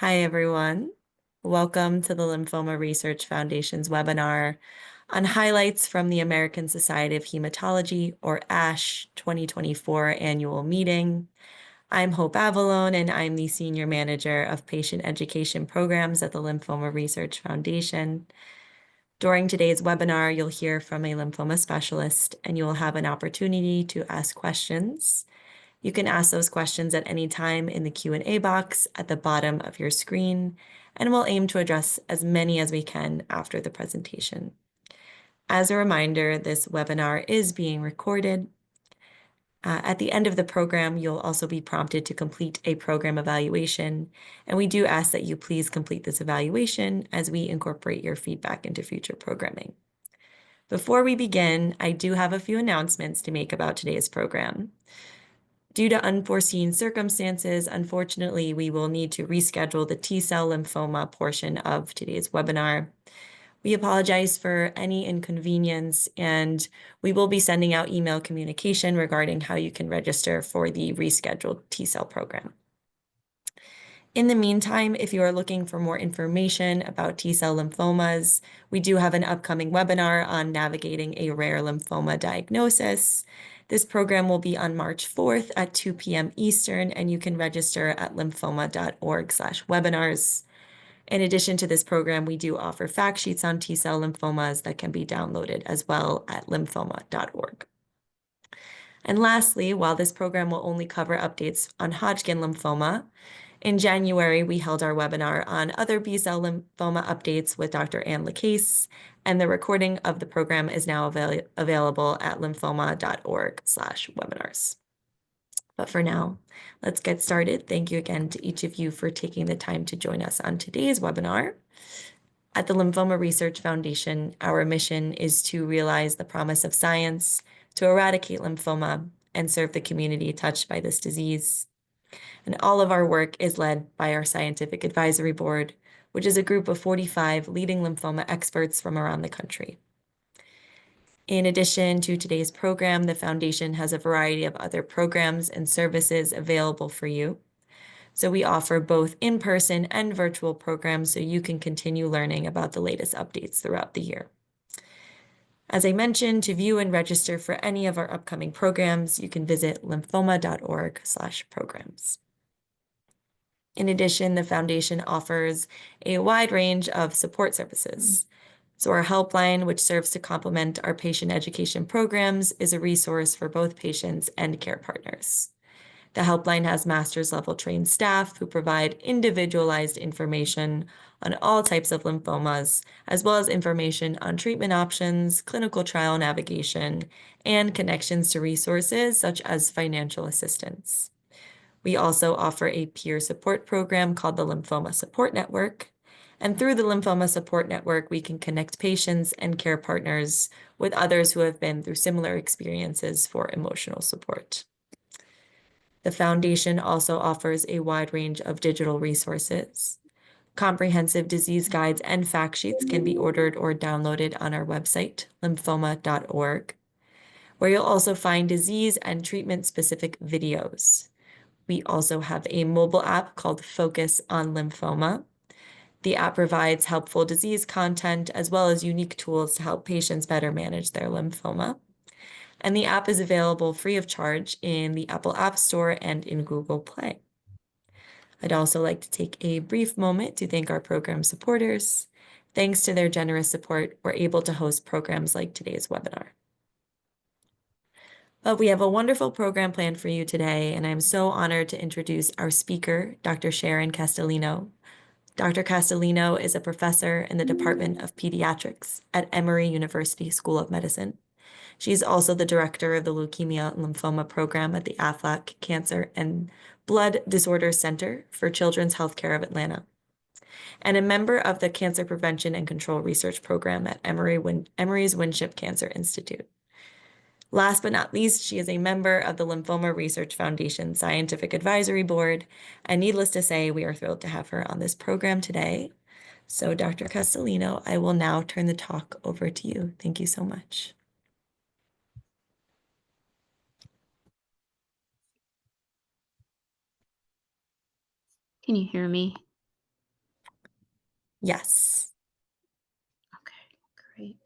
Hi, everyone. Welcome to the Lymphoma Research Foundation's webinar on highlights from the American Society of Hematology, or ASH 2024 annual meeting. I'm Hope Avalone, and I'm the Senior Manager of Patient Education Programs at the Lymphoma Research Foundation. During today's webinar, you'll hear from a lymphoma specialist, and you will have an opportunity to ask questions. You can ask those questions at any time in the Q&A box at the bottom of your screen, and we'll aim to address as many as we can after the presentation. As a reminder, this webinar is being recorded. At the end of the program, you'll also be prompted to complete a program evaluation, and we do ask that you please complete this evaluation as we incorporate your feedback into future programming. Before we begin, I do have a few announcements to make about today's program. Due to unforeseen circumstances, unfortunately, we will need to reschedule the T-cell lymphoma portion of today's webinar. We apologize for any inconvenience, and we will be sending out email communication regarding how you can register for the rescheduled T-cell program. In the meantime, if you are looking for more information about T-cell lymphomas, we do have an upcoming webinar on navigating a rare lymphoma diagnosis. This program will be on March 4th at 2 p.m. Eastern, and you can register at lymphoma.org/webinars. In addition to this program, we do offer fact sheets on T-cell lymphomas that can be downloaded as well at lymphoma.org. And lastly, while this program will only cover updates on Hodgkin lymphoma, in January, we held our webinar on other B-cell lymphoma updates with Dr. Ann Lacase, and the recording of the program is now available at lymphoma.org/webinars. But for now, let's get started. Thank you again to each of you for taking the time to join us on today's webinar. At the Lymphoma Research Foundation, our mission is to realize the promise of science, to eradicate lymphoma, and serve the community touched by this disease. And all of our work is led by our Scientific Advisory Board, which is a group of 45 leading lymphoma experts from around the country. In addition to today's program, the Foundation has a variety of other programs and services available for you. So we offer both in-person and virtual programs so you can continue learning about the latest updates throughout the year. As I mentioned, to view and register for any of our upcoming programs, you can visit lymphoma.org/programs. In addition, the Foundation offers a wide range of support services. So our helpline, which serves to complement our patient education programs, is a resource for both patients and care partners. The helpline has master's level trained staff who provide individualized information on all types of lymphomas, as well as information on treatment options, clinical trial navigation, and connections to resources such as financial assistance. We also offer a peer support program called the Lymphoma Support Network. And through the Lymphoma Support Network, we can connect patients and care partners with others who have been through similar experiences for emotional support. The Foundation also offers a wide range of digital resources. Comprehensive disease guides and fact sheets can be ordered or downloaded on our website, lymphoma.org, where you'll also find disease and treatment-specific videos. We also have a mobile app called Focus on Lymphoma. The app provides helpful disease content as well as unique tools to help patients better manage their lymphoma. And the app is available free of charge in the Apple App Store and in Google Play. I'd also like to take a brief moment to thank our program supporters. Thanks to their generous support, we're able to host programs like today's webinar. But we have a wonderful program planned for you today, and I'm so honored to introduce our speaker, Dr. Sharon Castellino. Dr. Castellino is a professor in the Department of Pediatrics at Emory University School of Medicine. She's also the director of the Leukemia and Lymphoma Program at the Aflac Cancer and Blood Disorders Center for Children's Healthcare of Atlanta, and a member of the Cancer Prevention and Control Research Program at Emory's Winship Cancer Institute. Last but not least, she is a member of the Lymphoma Research Foundation Scientific Advisory Board, and needless to say, we are thrilled to have her on this program today. So Dr. Castellino, I will now turn the talk over to you. Thank you so much. Can you hear me? Yes. Okay, great.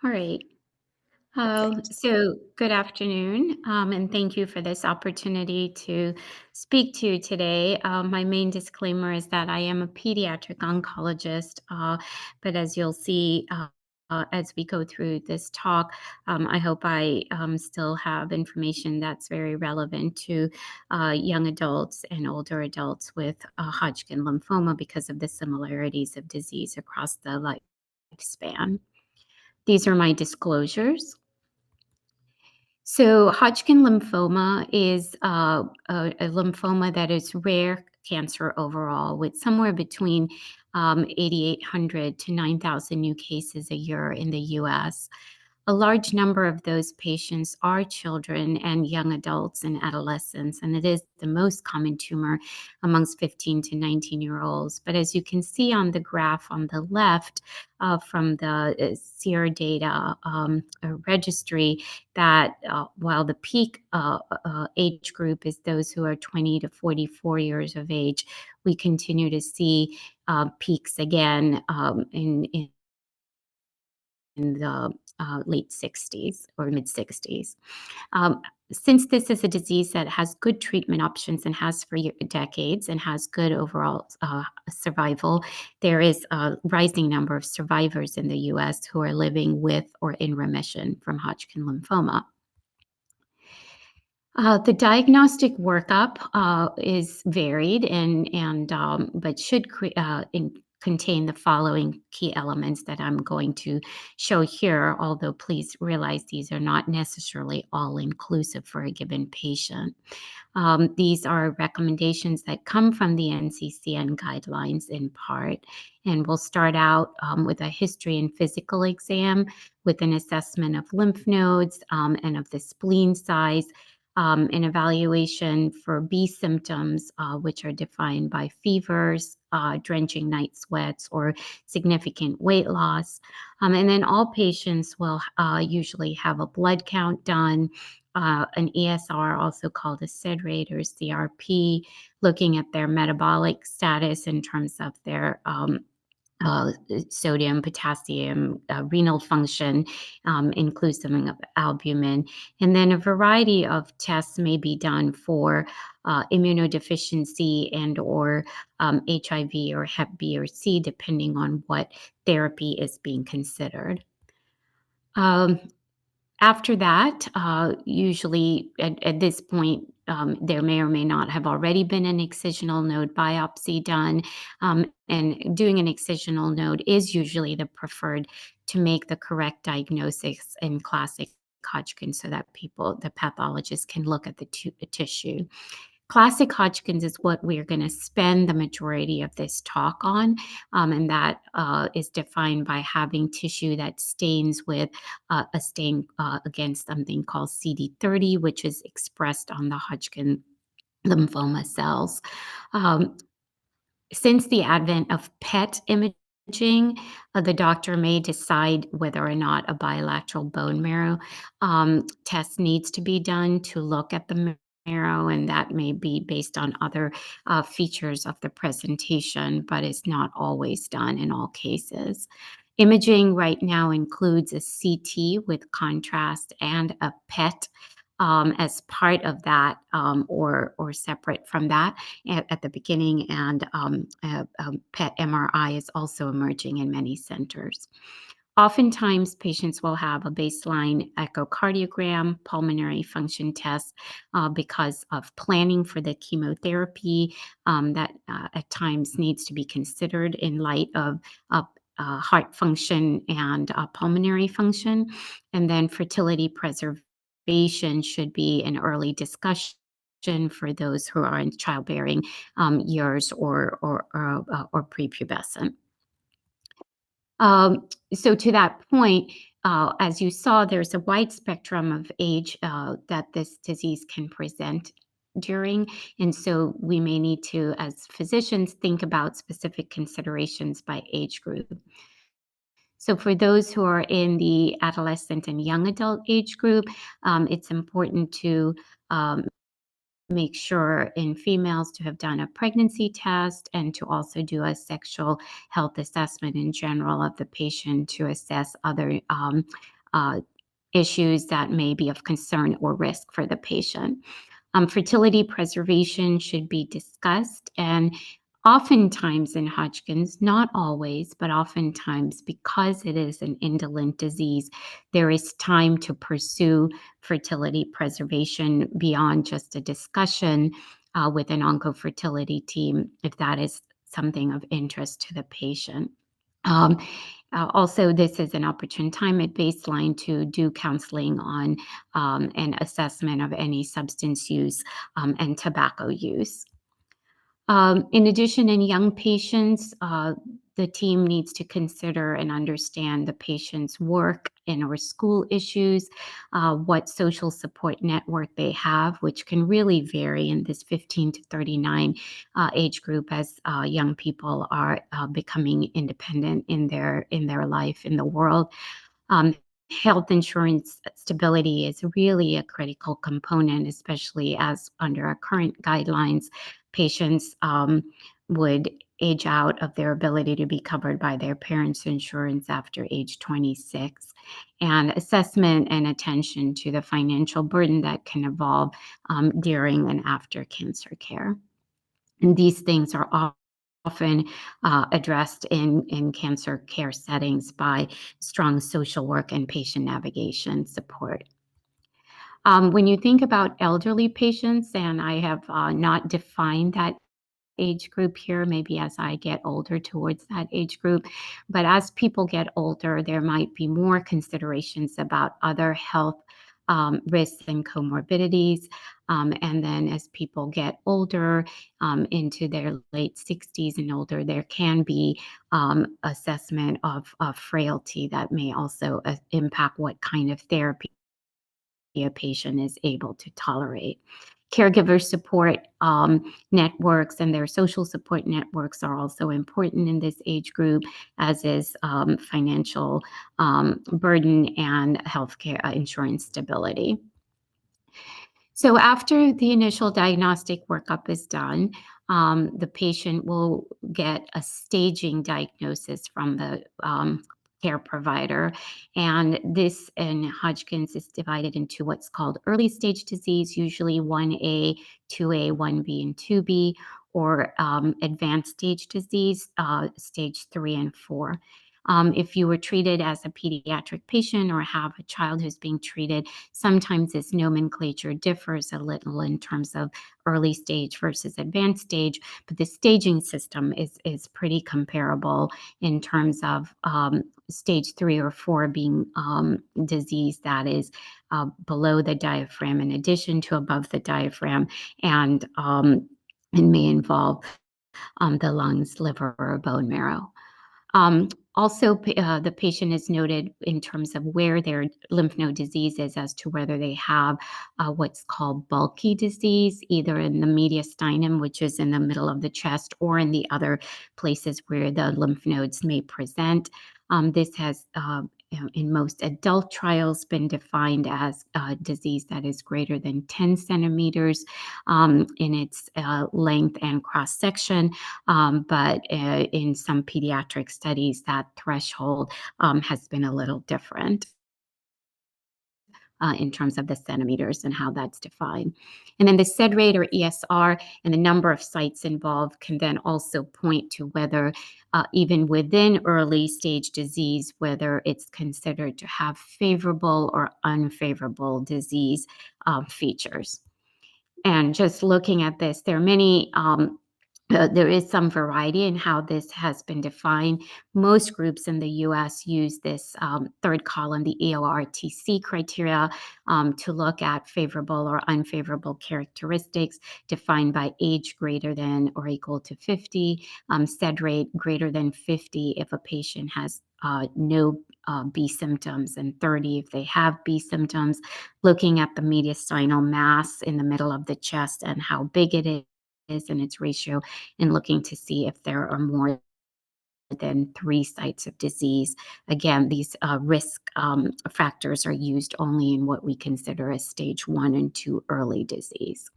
All right. Perfect. So good afternoon, and thank you for this opportunity to speak to you today. My main disclaimer is that I am a pediatric oncologist, but as you'll see as we go through this talk, I hope I still have information that's very relevant to young adults and older adults with Hodgkin lymphoma because of the similarities of disease across the lifespan. These are my disclosures. So, Hodgkin lymphoma is a lymphoma that is rare cancer overall, with somewhere between 8,800 to 9,000 new cases a year in the US. A large number of those patients are children and young adults and adolescents, and it is the most common tumor amongst 15 to 19-year-olds. But as you can see on the graph on the left from the SEER data registry, that while the peak age group is those who are 20 to 44 years of age, we continue to see peaks again in the late 60s or mid 60s. Um, since this is a disease that has good treatment options and has for decades and has good overall survival, there is a rising number of survivors in the US who are living with or in remission from Hodgkin lymphoma. The diagnostic workup is varied and but should contain the following key elements that I'm going to show here. Although please realize these are not necessarily all inclusive for a given patient. These are recommendations that come from the NCCN guidelines in part. And we'll start out with a history and physical exam with an assessment of lymph nodes and of the spleen size, an evaluation for B symptoms, which are defined by fevers, drenching night sweats, or significant weight loss. And then all patients will usually have a blood count done, an ESR, also called a SID rate or CRP, looking at their metabolic status in terms of their sodium, potassium, renal function, inclusive of albumin. And then a variety of tests may be done for immunodeficiency and or HIV or Hep B or C, depending on what therapy is being considered. Um, After that, usually at this point, there may or may not have already been an excisional node biopsy done. And doing an excisional node is usually the preferred to make the correct diagnosis in classic Hodgkin so that the pathologists can look at the tissue. Classic Hodgkin's is what we're going to spend the majority of this talk on, and that is defined by having tissue that stains with a stain against something called CD30, which is expressed on the Hodgkin lymphoma cells. Um, since the advent of PET imaging, the doctor may decide whether or not a bilateral bone marrow test needs to be done to look at the marrow, and that may be based on other features of the presentation, but it's not always done in all cases. Imaging right now includes a CT with contrast and a PET as part of that, or separate from that at the beginning, and PET MRI is also emerging in many centers. Oftentimes, patients will have a baseline echocardiogram, pulmonary function test, because of planning for the chemotherapy that at times needs to be considered in light of heart function and pulmonary function. And then fertility preservation should be an early discussion for those who are in childbearing years or prepubescent. So to that point, as you saw, there's a wide spectrum of age that this disease can present during. And so we may need to, as physicians, think about specific considerations by age group. So for those who are in the adolescent and young adult age group, it's important to um, make sure in females to have done a pregnancy test and to also do a sexual health assessment in general of the patient to assess other uh, issues that may be of concern or risk for the patient. Fertility preservation should be discussed, and oftentimes in Hodgkin's, not always, but oftentimes because it is an indolent disease, there is time to pursue fertility preservation beyond just a discussion with an oncofertility team if that is something of interest to the patient. Um, Also, this is an opportune time at baseline to do counseling on and assessment of any substance use and tobacco use. In addition, in young patients, the team needs to consider and understand the patient's work and or school issues, what social support network they have, which can really vary in this 15 to 39 age group as young people are becoming independent in their life in the world. um, Health insurance stability is really a critical component, especially as under our current guidelines, patients would age out of their ability to be covered by their parents' insurance after age 26. And assessment and attention to the financial burden that can evolve during and after cancer care. And these things are often addressed in cancer care settings by strong social work and patient navigation support. When you think about elderly patients, and I have not defined that age group here, maybe as I get older towards that age group. But as people get older, there might be more considerations about other health risks and comorbidities. And then as people get older, into their late 60s and older, there can be assessment of frailty that may also impact what kind of therapy a patient is able to tolerate. Caregiver support networks and their social support networks are also important in this age group, as is financial burden and healthcare insurance stability. So after the initial diagnostic workup is done, the patient will get a staging diagnosis from the care provider. And this in Hodgkin's is divided into what's called early stage disease, usually 1A, 2A, 1B, and 2B, or advanced stage disease, stage 3 and 4. If you were treated as a pediatric patient or have a child who's being treated, sometimes its nomenclature differs a little in terms of early stage versus advanced stage, but the staging system is pretty comparable in terms of stage 3 or 4 being disease that is below the diaphragm in addition to above the diaphragm, and may involve the lungs, liver, or bone marrow. Also, the patient is noted in terms of where their lymph node disease is as to whether they have what's called bulky disease, either in the mediastinum, which is in the middle of the chest, or in the other places where the lymph nodes may present. This has in most adult trials been defined as a disease that is greater than 10 centimeters in its length and cross section. But in some pediatric studies, that threshold has been a little different in terms of the centimeters and how that's defined. And then the SED rate or ESR and the number of sites involved can then also point to whether, even within early stage disease, whether it's considered to have favorable or unfavorable disease features. And just looking at this, there are many there is some variety in how this has been defined. Most groups in the US use this third column, the EORTC criteria, to look at favorable or unfavorable characteristics defined by age greater than or equal to 50, SED rate greater than 50 if a patient has no B symptoms, and 30 if they have B symptoms, looking at the mediastinal mass in the middle of the chest and how big it is and its ratio, and looking to see if there are more than 3 sites of disease. Again, these risk factors are used only in what we consider as stage 1 and 2 early disease.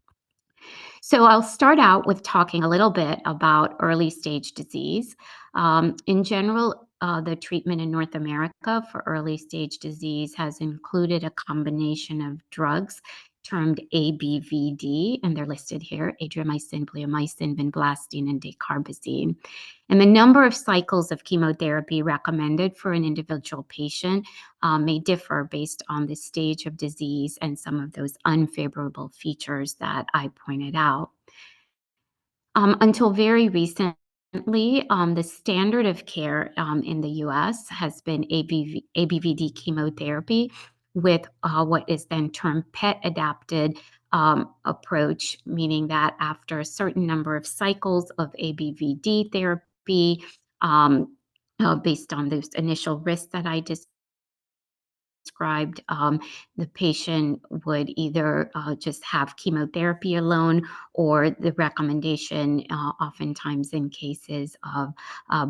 So I'll start out with talking a little bit about early stage disease. In general, the treatment in North America for early stage disease has included a combination of drugs termed ABVD, and they're listed here: adriamycin, bleomycin, vinblastine, and dacarbazine. And the number of cycles of chemotherapy recommended for an individual patient may differ based on the stage of disease and some of those unfavorable features that I pointed out. Until very recently, the standard of care in the US has been ABVD chemotherapy with what is then termed PET adapted approach, meaning that after a certain number of cycles of ABVD therapy, um, based on those initial risks that I described, the patient would either just have chemotherapy alone, or the recommendation, oftentimes in cases of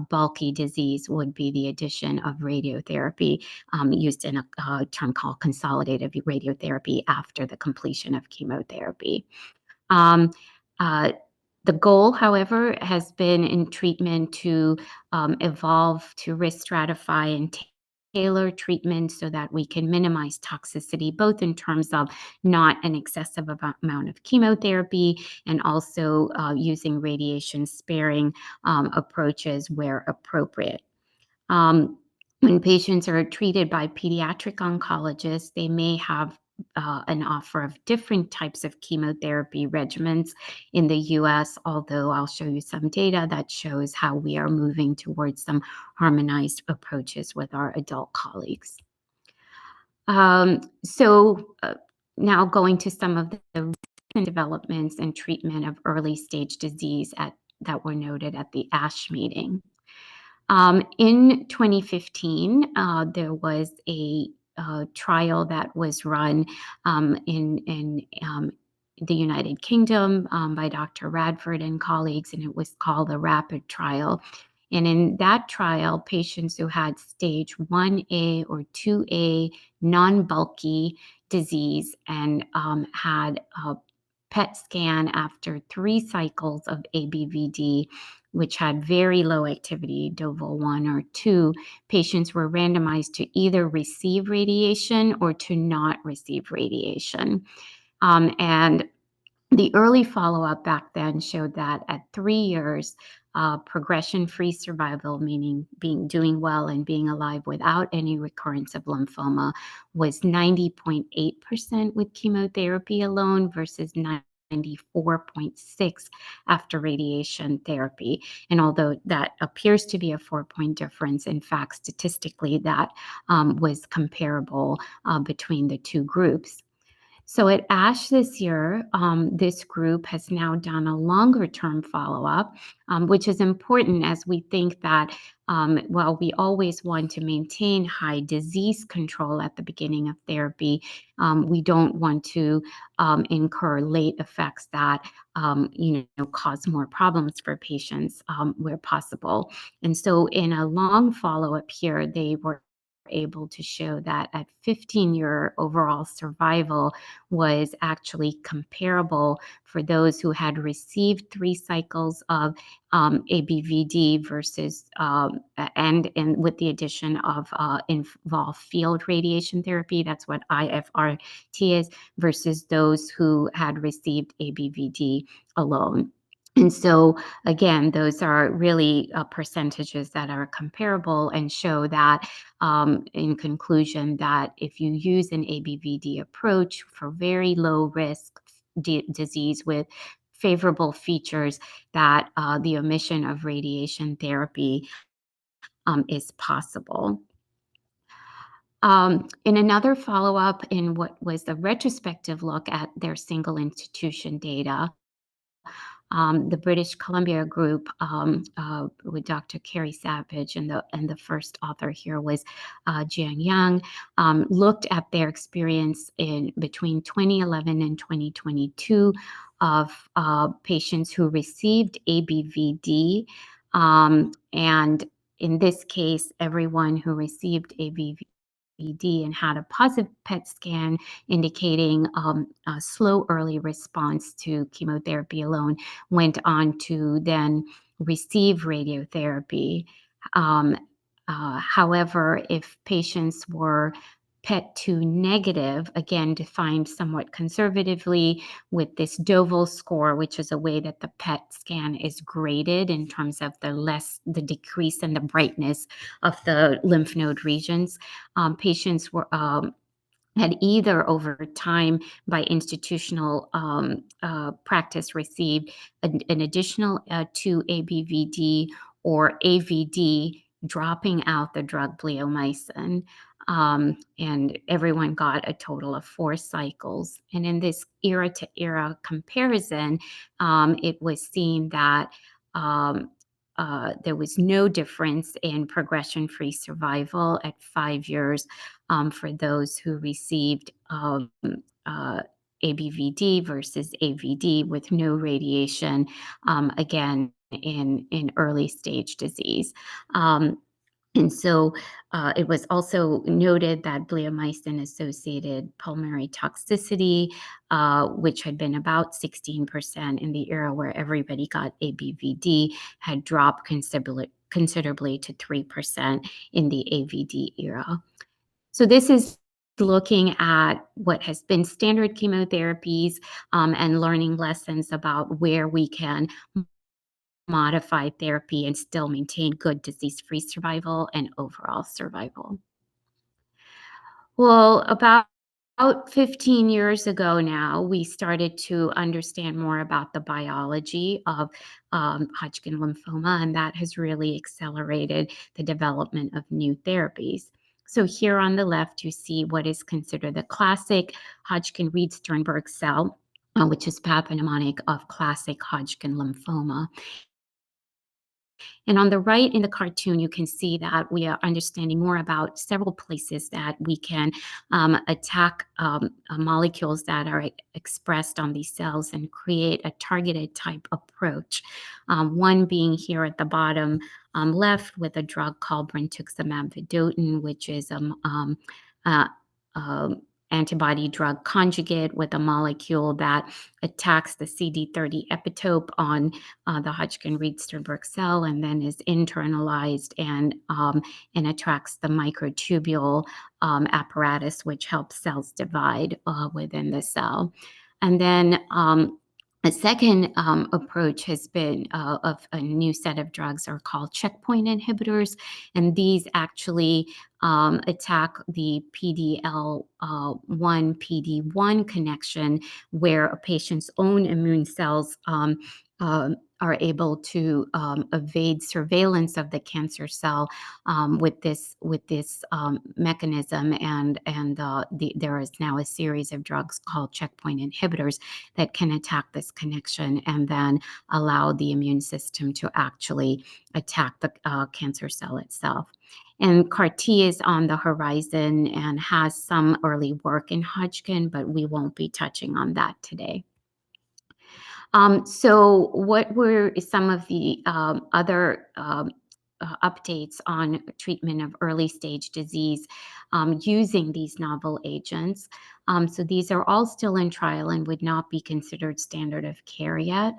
bulky disease, would be the addition of radiotherapy, used in a term called consolidated radiotherapy after the completion of chemotherapy. Um, uh, the goal, however, has been in treatment to evolve to risk stratify and tailor treatment so that we can minimize toxicity, both in terms of not an excessive amount of chemotherapy and also using radiation sparing approaches where appropriate. Um, when patients are treated by pediatric oncologists, they may have an offer of different types of chemotherapy regimens in the US, although I'll show you some data that shows how we are moving towards some harmonized approaches with our adult colleagues. So now going to some of the recent developments in treatment of early stage disease that were noted at the ASH meeting. In 2015, there was a trial that was run in the United Kingdom by Dr. Radford and colleagues, and it was called the RAPID trial. And in that trial, patients who had stage 1A or 2A non-bulky disease and had a PET scan after 3 cycles of ABVD, which had very low activity, Doval 1 or 2, patients were randomized to either receive radiation or to not receive radiation. And the early follow-up back then showed that at 3 years, progression-free survival, meaning doing well and being alive without any recurrence of lymphoma, was 90.8% with chemotherapy alone versus 94.6 after radiation therapy. And although that appears to be a 4-point difference, in fact, statistically, that was comparable between the two groups. So at ASH this year, this group has now done a longer term follow-up, which is important as we think that while we always want to maintain high disease control at the beginning of therapy, we don't want to incur late effects that cause more problems for patients where possible. And so in a long follow-up here, they were able to show that at 15-year overall survival was actually comparable for those who had received 3 cycles of ABVD versus and with the addition of involved field radiation therapy. That's what IFRT is, versus those who had received ABVD alone. And so, again, those are really percentages that are comparable and show that, in conclusion, that if you use an ABVD approach for very low risk disease with favorable features, that the omission of radiation therapy is possible. In another follow-up, in what was the retrospective look at their single institution data, the British Columbia group with Dr. Carrie Savage, and the first author here was Jian Yang, looked at their experience in between 2011 and 2022 of patients who received ABVD, and in this case, everyone who received ABVD and had a positive PET scan indicating a slow early response to chemotherapy alone, went on to then receive radiotherapy. Um, However, if patients were PET2 negative, again defined somewhat conservatively with this Deauville score, which is a way that the PET scan is graded in terms of the decrease in the brightness of the lymph node regions. Patients were had either over time by institutional practice received an additional 2 ABVD or AVD, dropping out the drug bleomycin. And everyone got a total of 4 cycles. And in this era to era comparison, it was seen that um, there was no difference in progression-free survival at 5 years for those who received uh, ABVD versus AVD with no radiation, again, in early stage disease. And so it was also noted that bleomycin-associated pulmonary toxicity, which had been about 16% in the era where everybody got ABVD, had dropped considerably to 3% in the AVD era. So this is looking at what has been standard chemotherapies and learning lessons about where we can modify therapy and still maintain good disease-free survival and overall survival. Well, about 15 years ago now, we started to understand more about the biology of Hodgkin lymphoma, and that has really accelerated the development of new therapies. So here on the left, you see what is considered the classic Hodgkin-Reed-Sternberg cell, which is pathognomonic of classic Hodgkin lymphoma. And on the right in the cartoon, you can see that we are understanding more about several places that we can attack molecules that are expressed on these cells and create a targeted type approach. One being here at the bottom left with a drug called Brentuximab vedotin, which is uh, um, antibody drug conjugate with a molecule that attacks the CD30 epitope on the Hodgkin-Reed-Sternberg cell, and then is internalized and attracts the microtubule apparatus, which helps cells divide within the cell. And then a second approach has been of a new set of drugs are called checkpoint inhibitors, and these actually attack the PDL1 PD1 connection, where a patient's own immune cells are able to evade surveillance of the cancer cell with this mechanism, and there is now a series of drugs called checkpoint inhibitors that can attack this connection and then allow the immune system to actually attack the cancer cell itself. And CAR-T is on the horizon and has some early work in Hodgkin, but we won't be touching on that today. So what were some of the other updates on treatment of early stage disease using these novel agents? So these are all still in trial and would not be considered standard of care yet,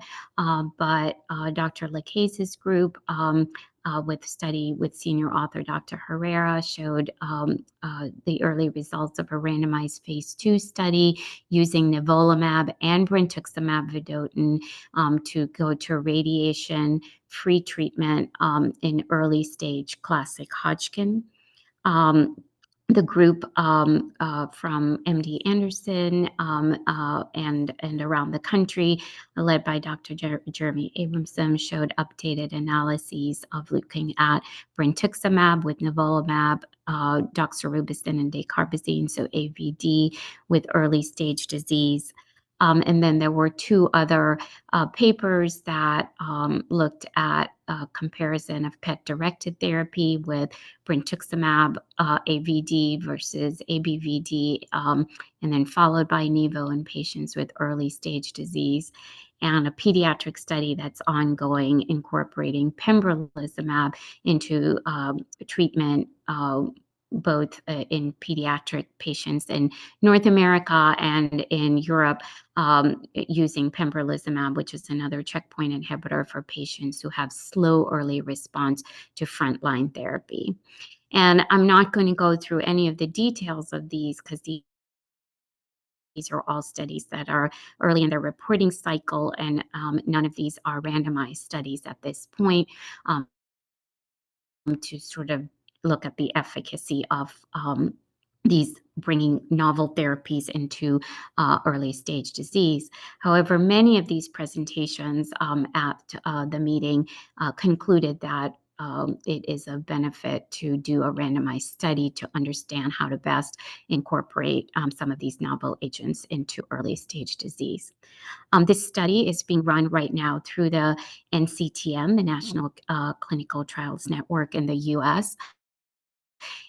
but Dr. Lacaze's group with study with senior author Dr. Herrera showed the early results of a randomized phase 2 study using nivolumab and Brentuximab vedotin to go to radiation-free treatment in early stage classic Hodgkin. The group from MD Anderson and around the country, led by Dr. Jeremy Abramson, showed updated analyses of looking at Brentuximab with nivolumab, doxorubicin, and dacarbazine, so AVD, with early stage disease. And then there were 2 other papers that looked at a comparison of PET-directed therapy with Brentuximab AVD versus ABVD, and then followed by Nivo in patients with early stage disease, and a pediatric study that's ongoing incorporating pembrolizumab into treatment both in pediatric patients in North America and in Europe, using pembrolizumab, which is another checkpoint inhibitor for patients who have slow early response to frontline therapy. And I'm not going to go through any of the details of these because these are all studies that are early in their reporting cycle, and none of these are randomized studies at this point. To sort of look at the efficacy of these bringing novel therapies into early stage disease. However, many of these presentations at the meeting concluded that it is of benefit to do a randomized study to understand how to best incorporate some of these novel agents into early stage disease. This study is being run right now through the NCTN, the National Clinical Trials Network in the US.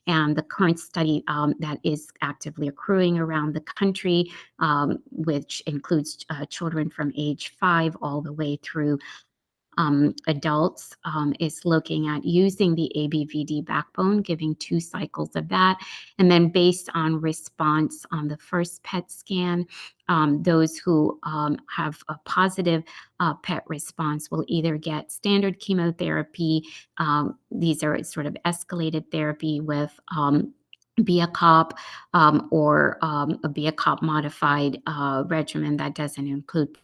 And the current study that is actively accruing around the country, which includes children from age 5 all the way through adults, is looking at using the ABVD backbone, giving 2 cycles of that. And then based on response on the first PET scan, those who have a positive PET response will either get standard chemotherapy. These are sort of escalated therapy with BIACOP, or a BIACOP modified regimen that doesn't include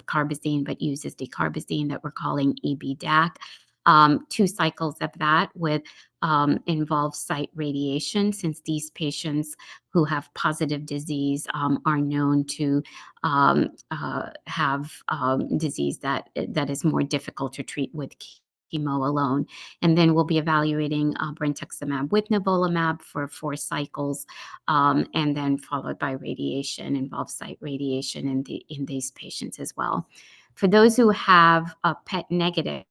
carbazine but uses decarbazine that we're calling EBDAC. 2 cycles of that would involve site radiation, since these patients who have positive disease are known to have disease that is more difficult to treat with chemo alone. And then we'll be evaluating Brentuximab with nivolumab for 4 cycles, and then followed by radiation, involves site radiation in these patients as well. For those who have a PET negative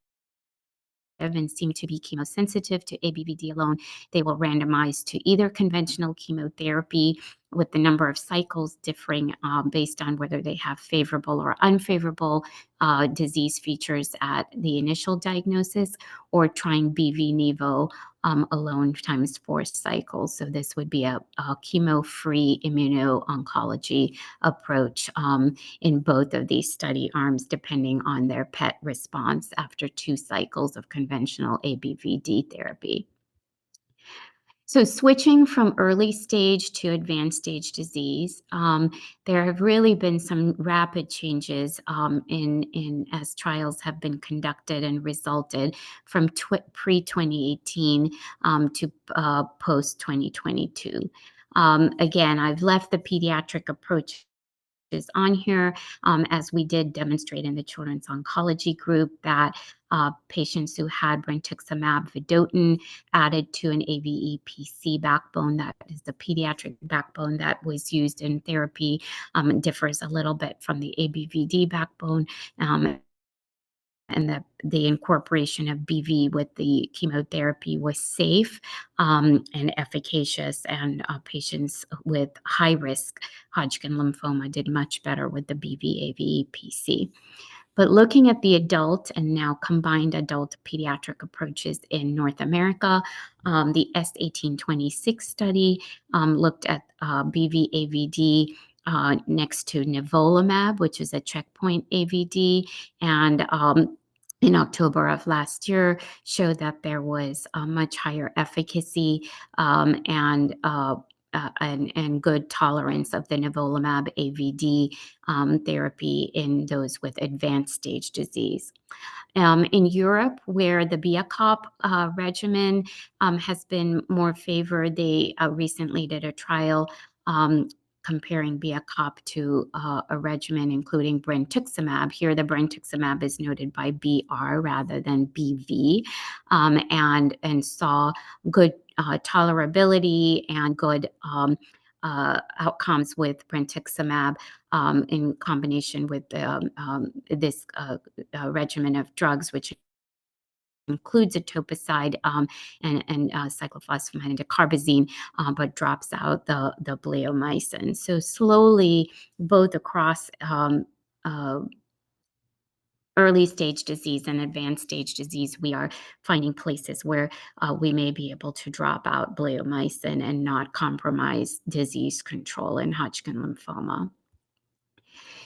and seem to be chemosensitive to ABVD alone, they will randomize to either conventional chemotherapy, with the number of cycles differing based on whether they have favorable or unfavorable disease features at the initial diagnosis, or trying BV-nivo alone times 4 cycles. So this would be a chemo-free immuno-oncology approach in both of these study arms, depending on their PET response after 2 cycles of conventional ABVD therapy. So switching from early stage to advanced stage disease, there have really been some rapid changes in as trials have been conducted and resulted from pre-2018 to post-2022. Again, I've left the pediatric approach is on here, as we did demonstrate in the children's oncology group that patients who had Brentuximab vedotin added to an AVE-PC backbone, that is the pediatric backbone that was used in therapy, differs a little bit from the ABVD backbone. And the incorporation of BV with the chemotherapy was safe and efficacious, and patients with high-risk Hodgkin lymphoma did much better with the BV-AVE-PC. But looking at the adult and now combined adult pediatric approaches in North America, the S1826 study looked at BV-AVD next to nivolumab, which is a checkpoint AVD, and in October of last year showed that there was a much higher efficacy and good tolerance of the nivolumab AVD therapy in those with advanced stage disease. In Europe, where the BIACOP regimen has been more favored, they recently did a trial comparing BIACOP to a regimen including Brentuximab. Here, the Brentuximab is noted by BR rather than BV, and saw good tolerability and good outcomes with Brentuximab in combination with this regimen of drugs, which includes etoposide and cyclophosphamide and dacarbazine, but drops out the bleomycin. So slowly, both across early stage disease and advanced stage disease, we are finding places where we may be able to drop out bleomycin and not compromise disease control in Hodgkin lymphoma.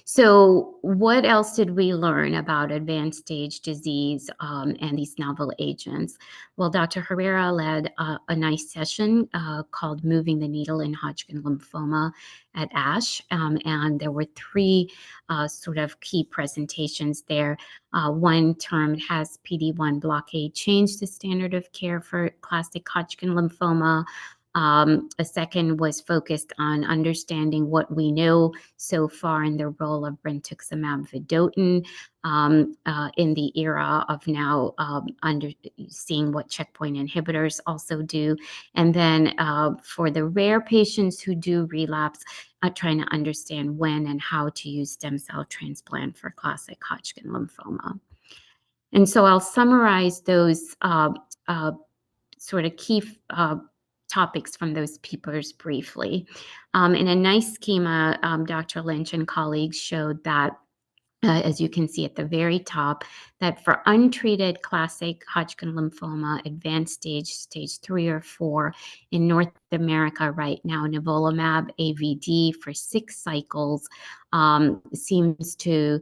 So, what else did we learn about advanced stage disease and these novel agents? Well, Dr. Herrera led a nice session called Moving the Needle in Hodgkin Lymphoma at ASH. And there were three sort of key presentations there. One termed Has PD-1 blockade changed the standard of care for classic Hodgkin lymphoma? A second was focused on understanding what we know so far in the role of Brentuximab vedotin in the era of now seeing what checkpoint inhibitors also do. And then for the rare patients who do relapse, trying to understand when and how to use stem cell transplant for classic Hodgkin lymphoma. And so I'll summarize those uh, sort of key topics from those papers briefly. In a nice schema, Dr. Lynch and colleagues showed that as you can see at the very top, that for untreated classic Hodgkin lymphoma, advanced stage 3 or 4 in North America right now, nivolumab AVD for 6 cycles seems to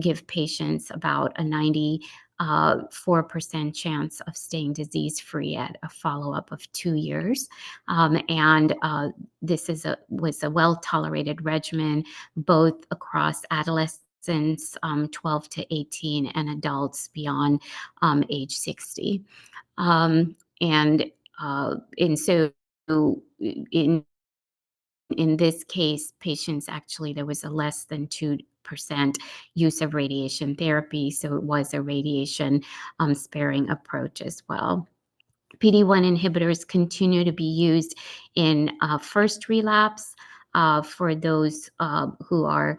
give patients about a 4% chance of staying disease-free at a follow-up of 2 years. And this was a well-tolerated regimen, both across adolescents 12 to 18 and adults beyond age 60. And so in this case, patients actually, there was a less than 2% use of radiation therapy. So it was a radiation sparing approach as well. PD-1 inhibitors continue to be used in first relapse for those who are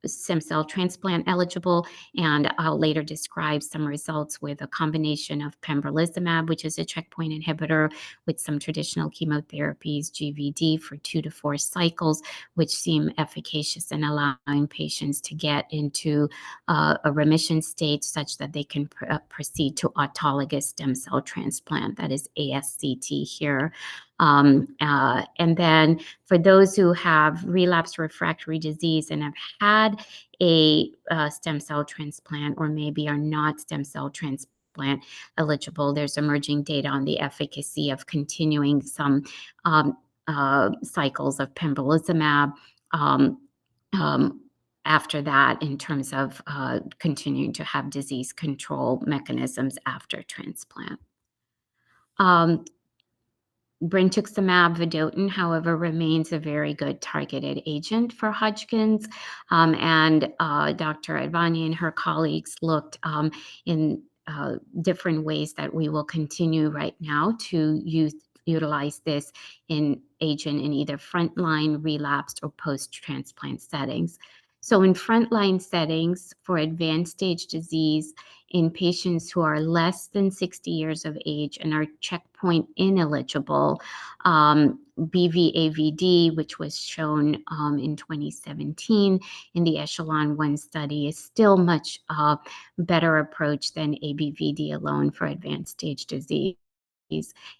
stem cell transplant eligible, and I'll later describe some results with a combination of pembrolizumab, which is a checkpoint inhibitor, with some traditional chemotherapies, GVD, for 2 to 4 cycles, which seem efficacious in allowing patients to get into a remission state such that they can proceed to autologous stem cell transplant, that is ASCT here. And then for those who have relapsed refractory disease and have had a stem cell transplant or maybe are not stem cell transplant eligible, there's emerging data on the efficacy of continuing some cycles of pembrolizumab after that in terms of continuing to have disease control mechanisms after transplant. Brentuximab vedotin, however, remains a very good targeted agent for Hodgkin's. And Dr. Advani and her colleagues looked in different ways that we will continue right now to utilize this agent in either frontline, relapsed, or post-transplant settings. So in frontline settings for advanced stage disease, in patients who are less than 60 years of age and are checkpoint ineligible, BVAVD, which was shown in 2017 in the Echelon-1 study, is still much better approach than ABVD alone for advanced stage disease.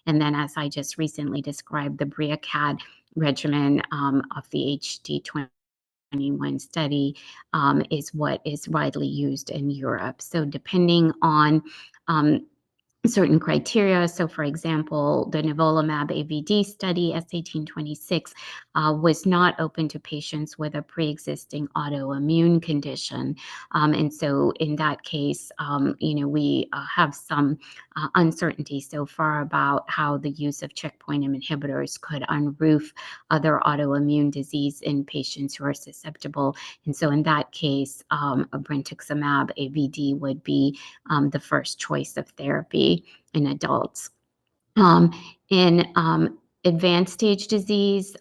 And then, as I just recently described, the BRIACAD regimen of the HD21 study is what is widely used in Europe. So depending on certain criteria. So, for example, the nivolumab AVD study, S1826, was not open to patients with a pre-existing autoimmune condition. And so in that case, we have some uncertainty so far about how the use of checkpoint inhibitors could unroof other autoimmune disease in patients who are susceptible. And so in that case, a brentuximab AVD would be the first choice of therapy in adults. In advanced stage disease,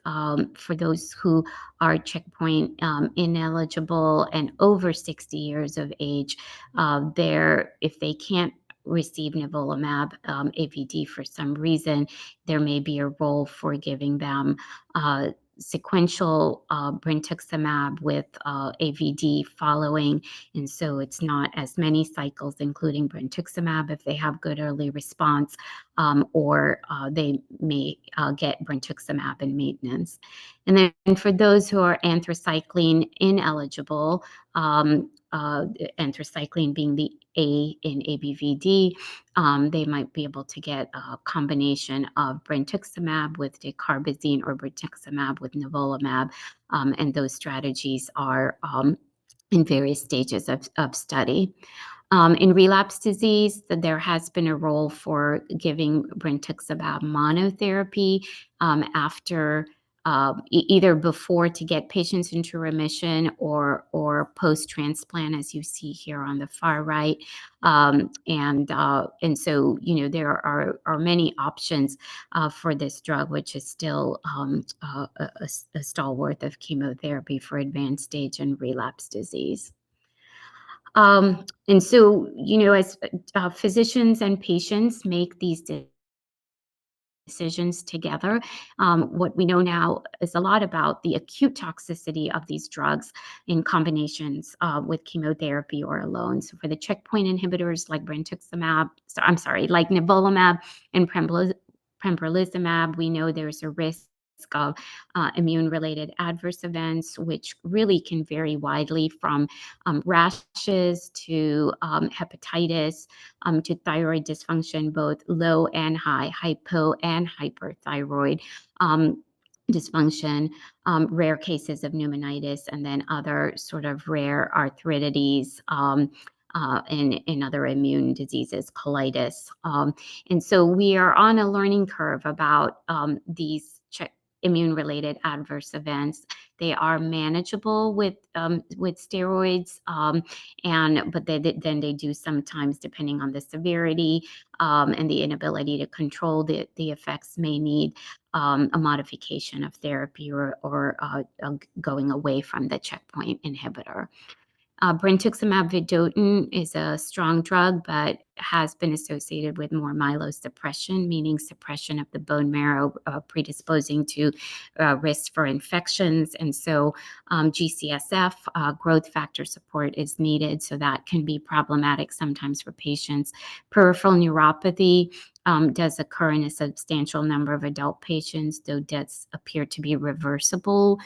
for those who are checkpoint ineligible and over 60 years of age, if they can't receive nivolumab AVD for some reason, there may be a role for giving them sequential Brentuximab with AVD following, and so it's not as many cycles, including Brentuximab, if they have good early response, or they may get Brentuximab in maintenance. And then for those who are anthracycline ineligible, anthracycline being the A in ABVD, they might be able to get a combination of Brentuximab with dacarbazine or Brentuximab with nivolumab, and those strategies are in various stages of study. In relapse disease, there has been a role for giving Brentuximab monotherapy after either before to get patients into remission or post-transplant, as you see here on the far right. And so, there are many options for this drug, which is still a stalwart of chemotherapy for advanced stage and relapse disease. And so, as physicians and patients make these decisions together, what we know now is a lot about the acute toxicity of these drugs in combinations with chemotherapy or alone. So for the checkpoint inhibitors like like nivolumab and pembrolizumab, we know there's a risk of immune-related adverse events, which really can vary widely from rashes to hepatitis, to thyroid dysfunction, both low and high, hypo and hyperthyroid dysfunction, rare cases of pneumonitis, and then other sort of rare arthritides, in other immune diseases, colitis. And so we are on a learning curve about these immune-related adverse events. They are manageable with steroids, but then they do sometimes, depending on the severity and the inability to control the effects, may need a modification of therapy or going away from the checkpoint inhibitor. Brentuximab vedotin is a strong drug, but has been associated with more myelosuppression, meaning suppression of the bone marrow, predisposing to risk for infections. And so GCSF, growth factor support, is needed. So that can be problematic sometimes for patients. Peripheral neuropathy does occur in a substantial number of adult patients, though does appear to be reversible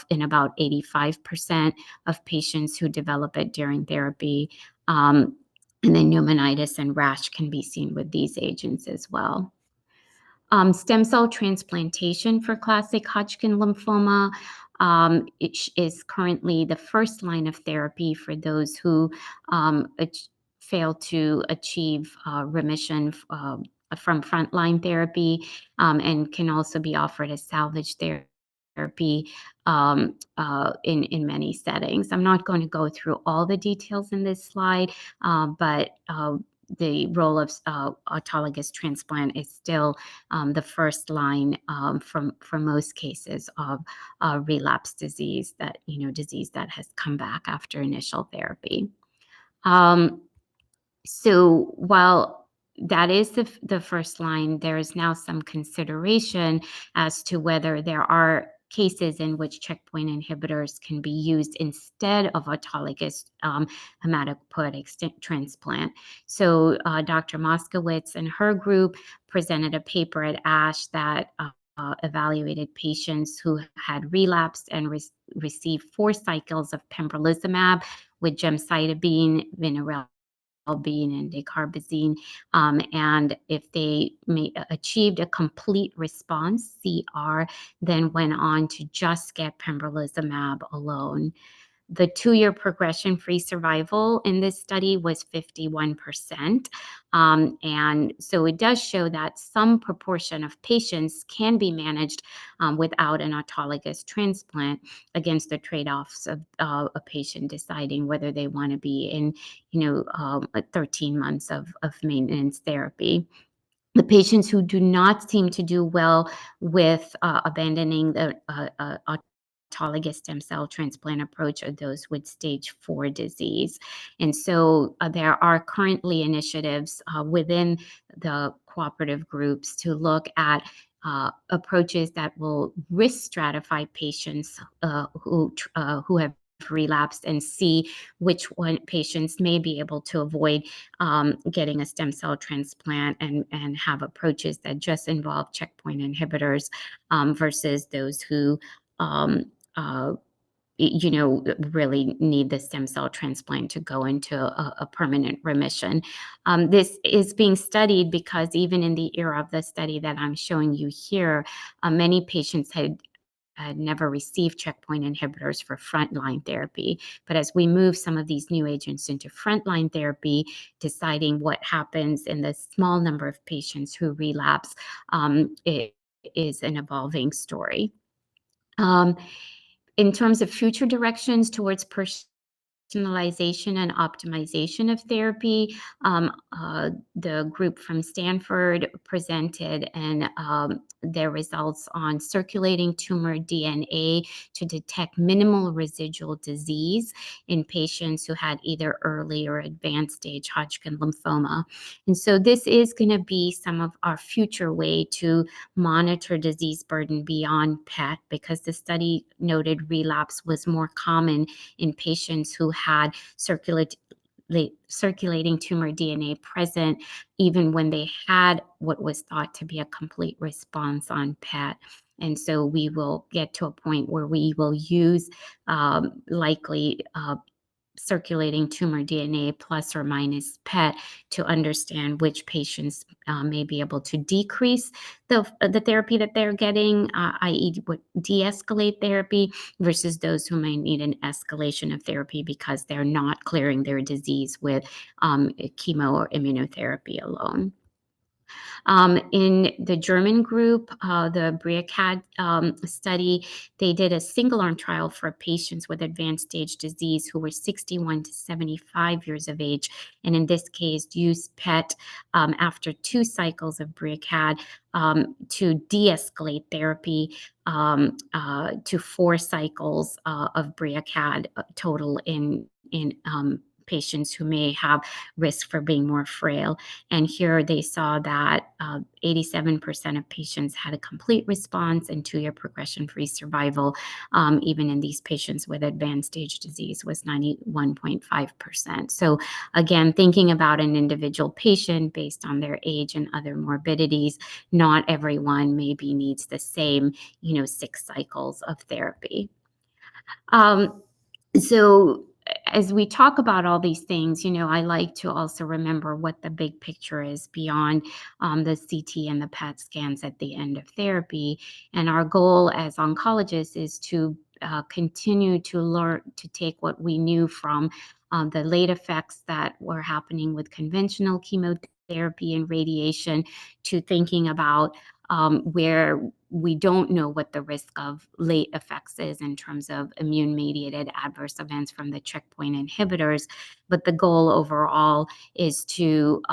in about 85% of patients who develop it during therapy. And then pneumonitis and rash can be seen with these agents as well. Stem cell transplantation for classic Hodgkin lymphoma it is currently the first line of therapy for those who fail to achieve remission from frontline therapy, and can also be offered as salvage therapy in many settings. I'm not going to go through all the details in this slide, but the role of autologous transplant is still the first line for most cases of relapse disease disease that has come back after initial therapy. So while that is the first line, there is now some consideration as to whether there are cases in which checkpoint inhibitors can be used instead of autologous hematopoietic transplant. So Dr. Moskowitz and her group presented a paper at ASH that evaluated patients who had relapsed and received 4 cycles of pembrolizumab with gemcitabine, vinorelbine, and dacarbazine, and if they achieved a complete response, CR, then went on to just get pembrolizumab alone. The 2-year progression-free survival in this study was 51%. And so it does show that some proportion of patients can be managed without an autologous transplant, against the trade-offs of a patient deciding whether they want to be in, 13 months of maintenance therapy. The patients who do not seem to do well with abandoning the autologous stem cell transplant approach are those with stage 4 disease. And so there are currently initiatives within the cooperative groups to look at approaches that will risk stratify patients who have relapsed and see which one patients may be able to avoid getting a stem cell transplant, and have approaches that just involve checkpoint inhibitors versus those who um, uh, really need the stem cell transplant to go into a permanent remission. This is being studied because even in the era of the study that I'm showing you here, many patients had never received checkpoint inhibitors for frontline therapy. But as we move some of these new agents into frontline therapy, deciding what happens in the small number of patients who relapse, it is an evolving story. Um, in terms of future directions towards personalization and optimization of therapy, the group from Stanford presented their results on circulating tumor DNA to detect minimal residual disease in patients who had either early or advanced stage Hodgkin lymphoma. And so this is going to be some of our future way to monitor disease burden beyond PET, because the study noted relapse was more common in patients who had circulating tumor DNA present, even when they had what was thought to be a complete response on PET. And so we will get to a point where we will use likely circulating tumor DNA plus or minus PET to understand which patients may be able to decrease the therapy that they're getting, i.e., de-escalate therapy, versus those who might need an escalation of therapy because they're not clearing their disease with chemo or immunotherapy alone. In the German group, the BRIACAD study, they did a single-arm trial for patients with advanced stage disease who were 61 to 75 years of age, and in this case, used PET after 2 cycles of BRIACAD to de-escalate therapy to 4 cycles of BRIACAD total in patients who may have risk for being more frail. And here they saw that 87% of patients had a complete response and 2-year progression-free survival, even in these patients with advanced stage disease, was 91.5%. So again, thinking about an individual patient based on their age and other morbidities, not everyone maybe needs the same, 6 cycles of therapy. So as we talk about all these things, I like to also remember what the big picture is beyond the CT and the PET scans at the end of therapy. And our goal as oncologists is to continue to learn to take what we knew from the late effects that were happening with conventional chemotherapy and radiation, to thinking about where we don't know what the risk of late effects is in terms of immune-mediated adverse events from the checkpoint inhibitors. But the goal overall is to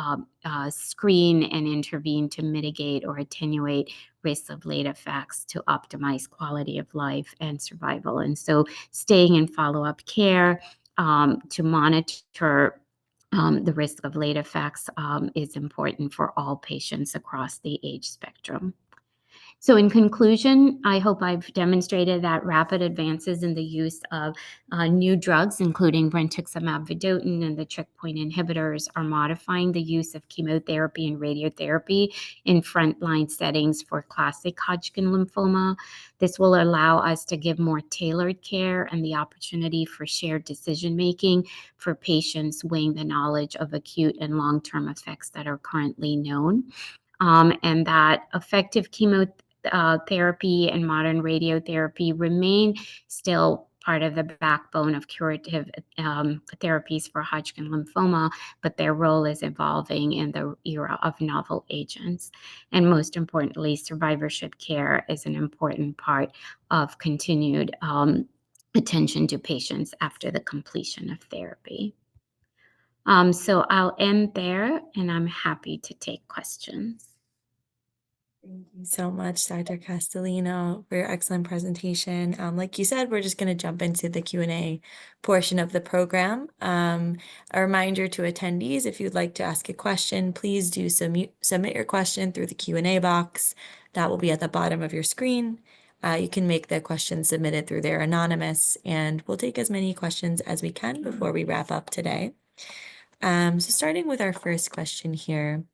screen and intervene to mitigate or attenuate risks of late effects to optimize quality of life and survival. And so staying in follow-up care to monitor the risk of late effects is important for all patients across the age spectrum. So in conclusion, I hope I've demonstrated that rapid advances in the use of new drugs, including Brentuximab vedotin and the checkpoint inhibitors, are modifying the use of chemotherapy and radiotherapy in frontline settings for classic Hodgkin lymphoma. This will allow us to give more tailored care and the opportunity for shared decision-making for patients, weighing the knowledge of acute and long-term effects that are currently known. And that effective chemotherapy and modern radiotherapy remain still part of the backbone of curative therapies for Hodgkin lymphoma, but their role is evolving in the era of novel agents. And most importantly, survivorship care is an important part of continued attention to patients after the completion of therapy. So I'll end there, and I'm happy to take questions. Thank you so much, Dr. Castellino, for your excellent presentation. Like you said, we're just going to jump into the Q&A portion of the program. A reminder to attendees, if you'd like to ask a question, please do submit your question through the Q&A box. That will be at the bottom of your screen. You can make the questions submitted through there anonymous, and we'll take as many questions as we can before we wrap up today. So starting with our first question here.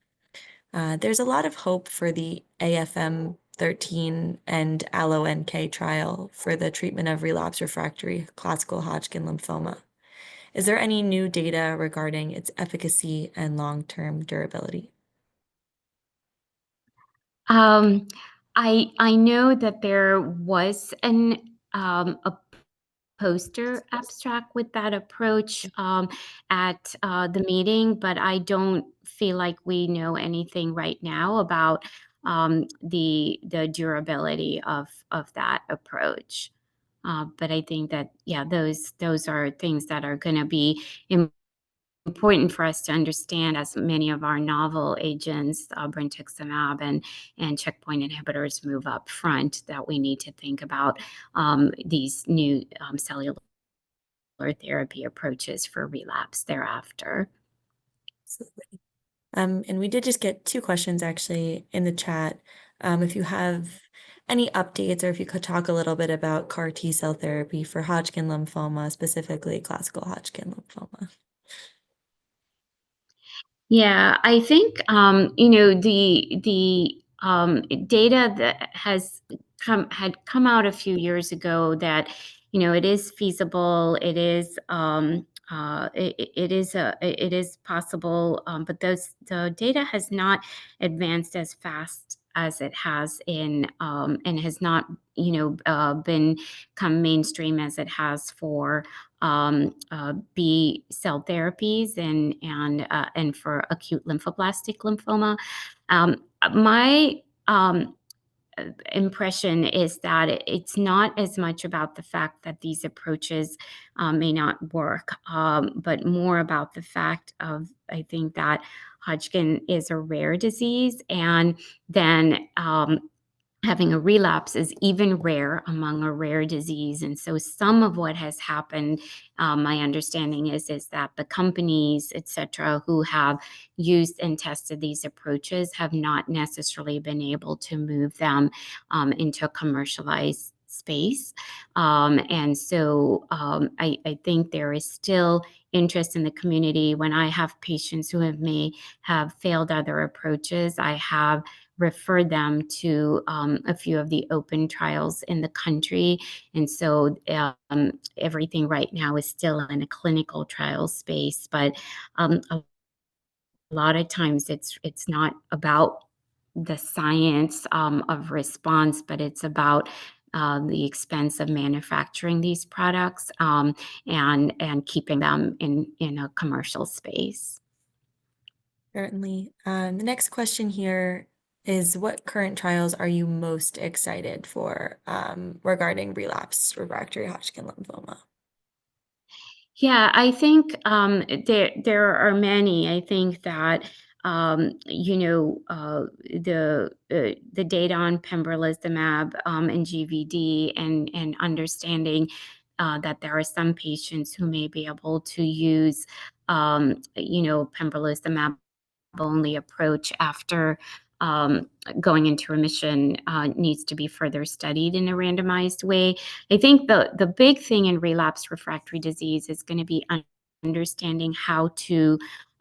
There's a lot of hope for the AFM 13 and AlloNK trial for the treatment of relapse refractory classical Hodgkin lymphoma. Is there any new data regarding its efficacy and long-term durability? Um, I know that there was a poster abstract with that approach at the meeting, but I don't feel like we know anything right now about the durability of that approach. But I think that yeah, those are things that are going to be important for us to understand as many of our novel agents, Brentuximab and checkpoint inhibitors move up front, that we need to think about these new cellular therapy approaches for relapse thereafter. Absolutely. And we did just get two questions actually in the chat. If you have any updates or if you could talk a little bit about CAR T cell therapy for Hodgkin lymphoma, specifically classical Hodgkin lymphoma. Yeah, I think the data that had come out a few years ago that it is feasible, it is possible, but the data has not advanced as fast as it has in and has not been come mainstream as it has for B cell therapies and for acute lymphoblastic lymphoma. My impression is that it's not as much about the fact that these approaches may not work, but more about the fact of I think that Hodgkin is a rare disease, and then having a relapse is even rare among a rare disease. And so some of what has happened, my understanding is that the companies, et cetera, who have used and tested these approaches have not necessarily been able to move them into a commercialized space. I think there is still interest in the community. When I have patients who may have failed other approaches, I have referred them to a few of the open trials in the country. And so everything right now is still in a clinical trial space, but a lot of times it's not about the science of response, but it's about the expense of manufacturing these products and keeping them in a commercial space. Certainly. The next question here is what current trials are you most excited for regarding relapse refractory Hodgkin lymphoma? Yeah, I think there are many. I think that the data on pembrolizumab and GVD and understanding that there are some patients who may be able to use pembrolizumab only approach after going into remission needs to be further studied in a randomized way. I think the big thing in relapse refractory disease is going to be understanding how to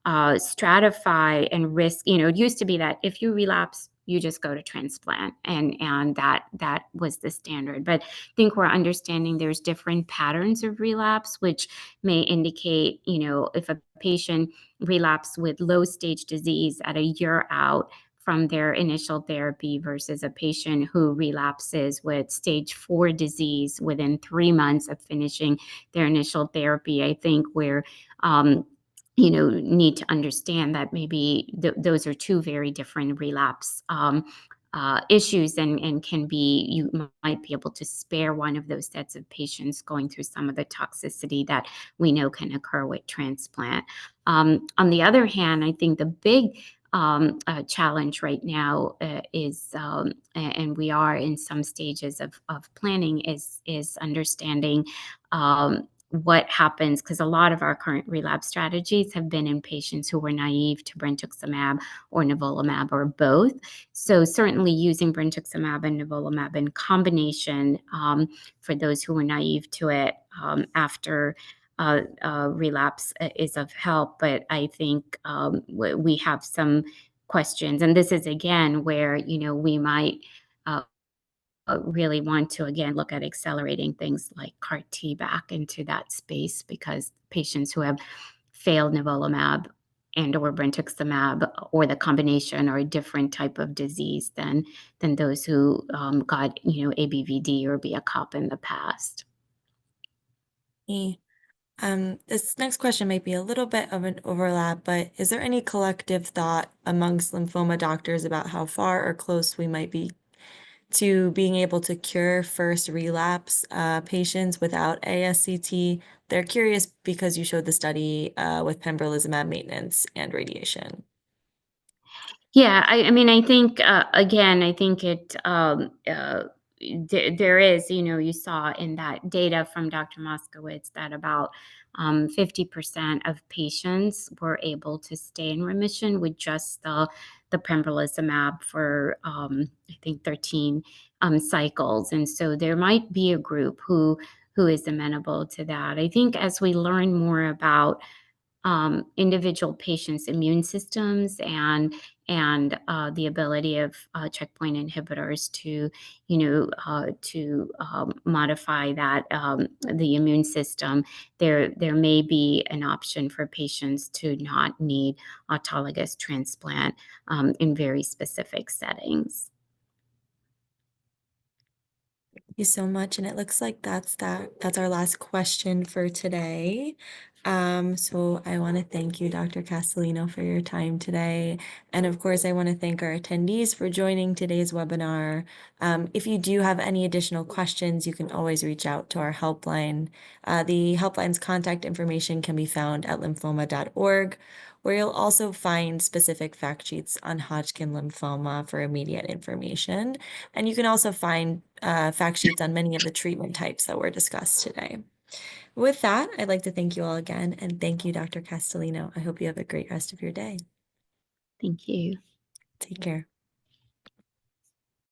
stratify and risk. It used to be that if you relapse, you just go to transplant, and that was the standard. But I think we're understanding there's different patterns of relapse, which may indicate, if a patient relapse with low stage disease at a year out from their initial therapy versus a patient who relapses with stage 4 disease within 3 months of finishing their initial therapy. I think we're need to understand that maybe those are two very different relapse issues, and can be, you might be able to spare one of those sets of patients going through some of the toxicity that we know can occur with transplant. On the other hand, I think the big challenge right now and we are in some stages of planning, is understanding what happens, because a lot of our current relapse strategies have been in patients who were naive to brentuximab or nivolumab or both. So certainly using brentuximab and nivolumab in combination for those who were naive to it after relapse is of help. But I think we have some questions, and this is again where we might uh, really want to again look at accelerating things like CAR T back into that space, because patients who have failed nivolumab and or brentuximab or the combination are a different type of disease than those who got ABVD or BCOP in the past. This next question might be a little bit of an overlap, but is there any collective thought amongst lymphoma doctors about how far or close we might be to being able to cure first relapse patients without ASCT? They're curious because you showed the study with pembrolizumab maintenance and radiation. Yeah, I mean, I think again, I think there is, you saw in that data from Dr. Moskowitz that about 50% of patients were able to stay in remission with just the pembrolizumab for I think 13 cycles, and so there might be a group who is amenable to that. I think as we learn more about individual patients' immune systems and the ability of checkpoint inhibitors to modify that the immune system. There may be an option for patients to not need autologous transplant in very specific settings. You so much. And it looks like that's our last question for today. So I want to thank you, Dr. Castellino, for your time today. And of course, I want to thank our attendees for joining today's webinar. If you do have any additional questions, you can always reach out to our helpline. The helpline's contact information can be found at lymphoma.org, where you'll also find specific fact sheets on Hodgkin lymphoma for immediate information. And you can also find fact sheets on many of the treatment types that were discussed today. With that, I'd like to thank you all again, and thank you, Dr. Castellino. I hope you have a great rest of your day. Thank you. Take care.